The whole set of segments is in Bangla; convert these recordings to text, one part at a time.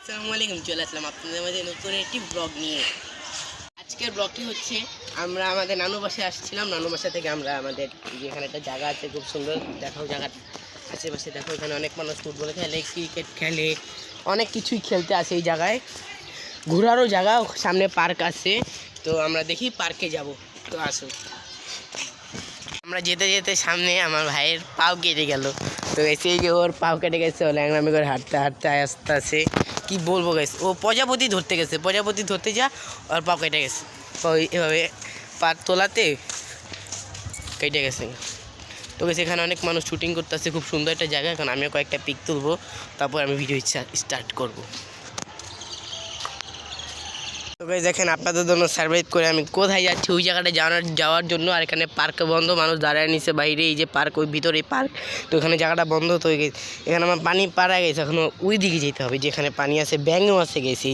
আসসালামু আলাইকুম, চলে আসলাম আপনাদের মাঝে নতুন একটি ব্লগ নিয়ে। আজকের ব্লগটি হচ্ছে আমরা আমাদের নানু বাসায় আসছিলাম। নানু বাসা থেকে আমরা আমাদের যেখানে একটা জায়গা আছে, খুব সুন্দর দেখাও জায়গা আশেপাশে। দেখো এখানে অনেক মানুষ ফুটবল খেলে, ক্রিকেট খেলে, অনেক কিছুই খেলতে আসে এই জায়গায়। ঘোরারও জায়গা, সামনে পার্ক আছে। তো আমরা দেখি পার্কে যাব। তো আসো। আমরা যেতে যেতে সামনে আমার ভাইয়ের পাও কেটে গেল। তো এসে যে ওর পাও কেটে গেছে, ও ল্যাংড়ামি করে হাঁটতে হাঁটতে আসতেছে। কি বলবো গাইস, ও প্রজাপতি ধরতে গেছে, প্রজাপতি ধরতে যা ওর পাও কেটে গেছে। এভাবে পা তোলাতে কেটে গেছে। তো গেছে এখানে অনেক মানুষ শুটিং করতেছে, খুব সুন্দর একটা জায়গা। এখন আমিও কয়েকটা পিক তুলবো, তারপর আমি ভিডিও স্টার্ট করবো। তো গাইস দেখেন, আপনাদের জন্য সার্ভাইভ করে আমি কোথায় যাচ্ছি, ওই জায়গাটা যাওয়ার জন্য। আর এখানে পার্ক বন্ধ, মানুষ দাঁড়ায় নিছে বাইরে। এই যে পার্ক, ওই ভিতরে পার্ক। তো এখানে জায়গাটা বন্ধ। তো এখানে আমার পানি পাড়া গেছে, এখনও ওই দিকে যেতে হবে যেখানে পানি আছে। ব্যাঙও আছে গেছে,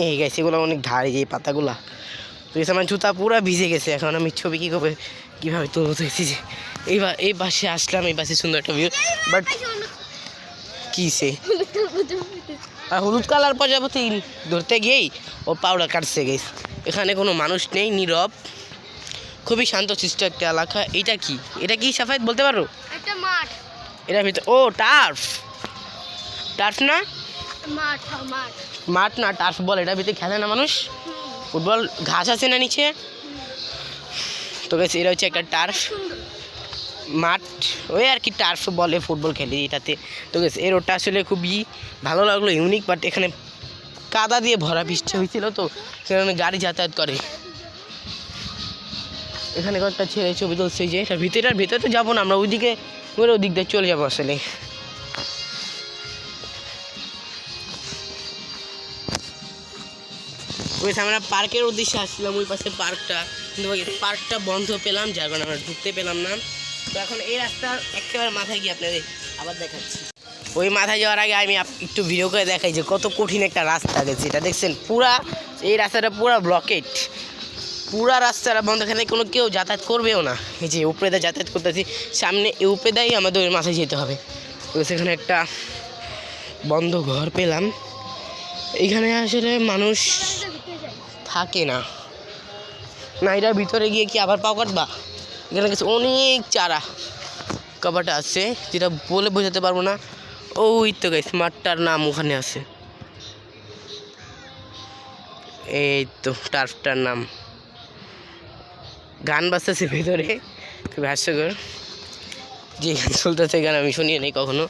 এই গেছে, এগুলো অনেক ধারে যে পাতাগুলা। তো এসে আমার জুতা পুরো ভিজে গেছে। এখন আমি ছবি কীভাবে তুলবো। তো যে এই পাশে আসলাম, এই পাশে সুন্দর একটা ভিউ। বাট কী সে আর হলুদ কালার প্রজাপতি ধরতে গিয়েই ও পাউডার কাটছে গেছে। এখানে কোনো মানুষ নেই, নীরব, খুবই শান্তশিষ্ট একটা এলাকা। এটা কি সাফায়েত বলতে পারো? একটা মাঠ। এটার ভিতরে ও টার্ফ না, মাঠ না, টার্ফ বল। এটার ভিতরে খেলে না মানুষ ফুটবল, ঘাস আছে না নিচে। তো গেছে এটা হচ্ছে একটা টার্ফ মাঠ, ওই আর কি টার্ফ বলে, ফুটবল খেলে এটাতে। তো গেছে এর ওটা আসলে খুবই ভালো লাগলো, ইউনিক। বাট এখানে কাদা দিয়ে ভরা, বৃষ্টি হয়েছিল তো সেখানে গাড়ি যাতায়াত করে। এখানে কয়েকটা ছেলে ছবি তুলছে, যে এটার ভিতরে তো যাবো না আমরা, ওইদিকে ওই দিক দিয়ে চলে যাবো আসলে। ওই আমরা পার্কের উদ্দেশ্যে আসছিলাম, ওই পাশে পার্কটা, কিন্তু পার্কটা বন্ধ পেলাম, যার কারণে আমরা ঢুকতে পেলাম না। তো এখন এই রাস্তার একেবারে মাথায় গিয়ে আপনাদের আবার দেখাচ্ছি। ওই মাথায় যাওয়ার আগে আমি একটু ভিডিও করে দেখাই যে কত কঠিন একটা রাস্তা গেছে। এটা দেখছেন, এই রাস্তাটা পুরা ব্লকেট, পুরা রাস্তাটা বন্ধ। এখানে কোনো কেউ যাতায়াত করবেও না। এই যে উপরে দা যাতায়াত করতেছি, সামনে এই উপরে দাই আমাদের ওই মাথায় যেতে হবে। তো সেখানে একটা বন্ধ ঘর পেলাম। এইখানে আসলে মানুষ থাকে না। এটার ভিতরে গিয়ে কি আবার পাও কাটবা? এখানে কিছু অনেক চারা কাবাটা আছে, যেটা বলে বোঝাতে পারবো না। ওই তো গাইস মাঠটার নাম ওখানে আছে, এই তো টার্ফটার নাম। গান বাজতেছে ভেতরে, খুব হাস্যকর। যে গান চলতেছে, গান আমি শুনিয়ে নেই কখনো।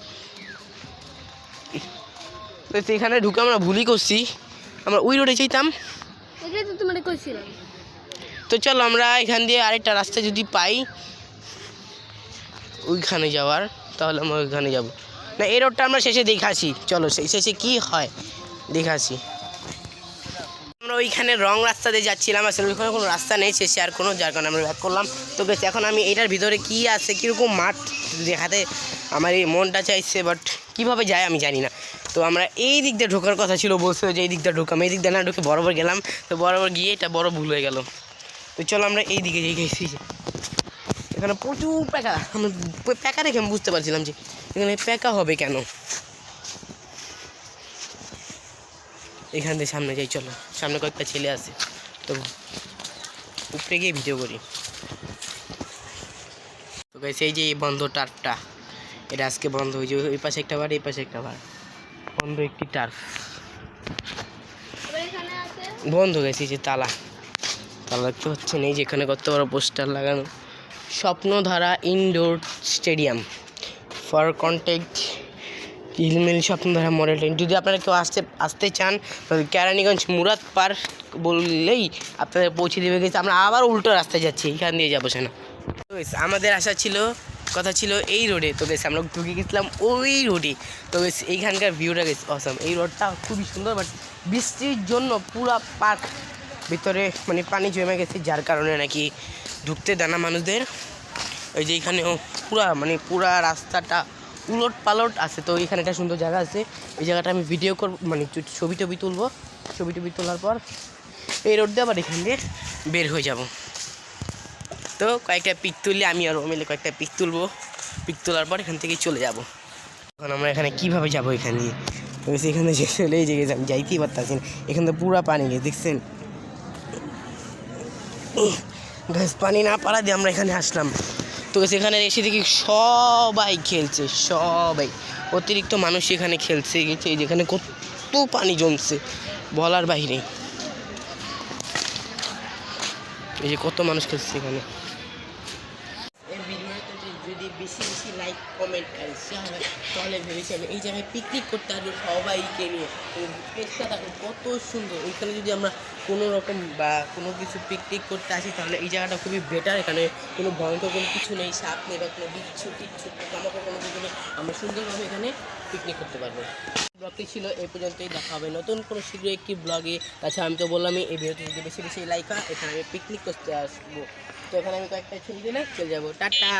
তো সেখানে ঢুকে আমরা ভুলই করছি, আমরা ওই রোডে চাইতাম। তো চলো আমরা এখান দিয়ে আরেকটা রাস্তা যদি পাই ওইখানে যাওয়ার, তাহলে আমরা ওইখানে যাবো। না, এই রোডটা আমরা শেষে দেখাচ্ছি, চলো শেষে কি হয় দেখাচ্ছি। আমরা ওইখানে রং রাস্তা দিয়ে যাচ্ছিলাম, আসলে ওইখানে কোনো রাস্তা নেই শেষে আর কোনো, যার কারণে আমরা ব্যাক করলাম। তো গেছি এখন আমি এটার ভিতরে কি আছে, কীরকম মাঠ দেখাতে আমার এই মনটা চাইছে, বাট কীভাবে যায় আমি জানি না। তো আমরা এই দিক দিয়ে ঢোকার কথা ছিল, বলছিল যে এই দিকটা ঢোকাম, এই দিক দিয়ে না ঢুকে বরাবর গেলাম। তো বরাবর গিয়ে এটা বড় ভুল হয়ে গেল। তো চলো আমরা এই দিকে যেয়ে গেছি। এখানে প্রচুর প্যাকা, আমি প্যাকা দেখে আমি বুঝতে পারছিলাম যে এখানে প্যাকা হবে কেন। এখান থেকে সামনে যাই, চলো। সামনে কয়েকটা ছেলে আছে, তো উপরে গিয়ে ভিডিও করি। তো গাইস এই যে এই বন্ধ টার্ফটা, এটা আজকে বন্ধ হয়েছে। ওই পাশে একটা বার, এই পাশে একটা বার, বন্ধ একটি টার্ফ বন্ধ গেছে। যে তালা দেখতে পাচ্ছেন, এই যেখানে কত বড় পোস্টার লাগানো, Swapnadhara indoor stadium for contact হিলমিল স্বপ্নধারা মডেল ট্রেন। যদি আপনারা কেউ আসতে চান তাহলে কেরানীগঞ্জ মুরাদ পার্ক বললেই আপনাদের পৌঁছে দেবে। গেছে আমরা আবার উল্টো রাস্তায় যাচ্ছি, এইখান দিয়ে যাবো না। তো আমাদের কথা ছিল এই রোডে। তো গেছে আমরা ঢুকে গেছিলাম ওই রোডে। তো গেছে এইখানকার ভিউটা গেছে অসাম। এই রোডটা খুবই সুন্দর, বাট বৃষ্টির জন্য পুরা পার্ক ভিতরে মানে পানি জমে গেছে, যার কারণে নাকি ঢুকতে দেয় না মানুষদের। ওই যে এইখানেও পুরা রাস্তাটা উলট পালট আছে। তো এইখানে একটা সুন্দর জায়গা আছে, এই জায়গাটা আমি ভিডিও করব, ছবি তুলবো। ছবি তোলার পর এই রোড দিয়ে আবার এখান দিয়ে বের হয়ে যাব। তো কয়েকটা পিক তুললে আমি আর ও মিলে কয়েকটা পিক তুলবো। পিক তোলার পর এখান থেকে চলে যাব। এখন আমরা এখানে কীভাবে যাবো, এখান দিয়ে তো এখানে যে চলেই যে গেছে, আমি যাইতেই পারতাছি না, এখানে তো পুরা পানি গেছে দেখছেন গ্যাস। পানি না পারা দিয়ে আমরা এখানে আসলাম। তো এখানে এসে দেখি সবাই খেলছে, সবাই অতিরিক্ত মানুষ এখানে খেলছে গেছে, যেখানে কত পানি জমছে বলার বাইরে। এই যে কত মানুষ খেলছে এখানে। এই ভিডিওতে যদি বেশি বেশি লাইক কমেন্ট আসে তাহলে ভেবেছি আমি এই জায়গায় পিকনিক করতে আসবো সবাইকে নিয়ে। প্লেসটা দেখো কত সুন্দর। ওইখানে যদি আমরা কোনো রকম বা কোনো কিছু পিকনিক করতে আসি তাহলে এই জায়গাটা খুবই বেটার। এখানে কোনো ভয়ঙ্কর কোনো কিছু নেই, সাপ নেই বা কোনো বিচ্ছু টিচ্ছু পোকামাকড় কোনো কিছু নেই। আমরা সুন্দরভাবে এখানে পিকনিক করতে পারবো। ব্লগটি ছিল এই পর্যন্তই, দেখা হবে নতুন কোনো শীঘ্রই একটি ব্লগে। তাছাড়া আমি তো বললামই এই ভিডিওতে যদি বেশি বেশি লাইক হয় এখানে আমি পিকনিক করতে আসবো। তো এখানে আমি কয়েকটা ছবি দিলে চলে যাবো। টাটা।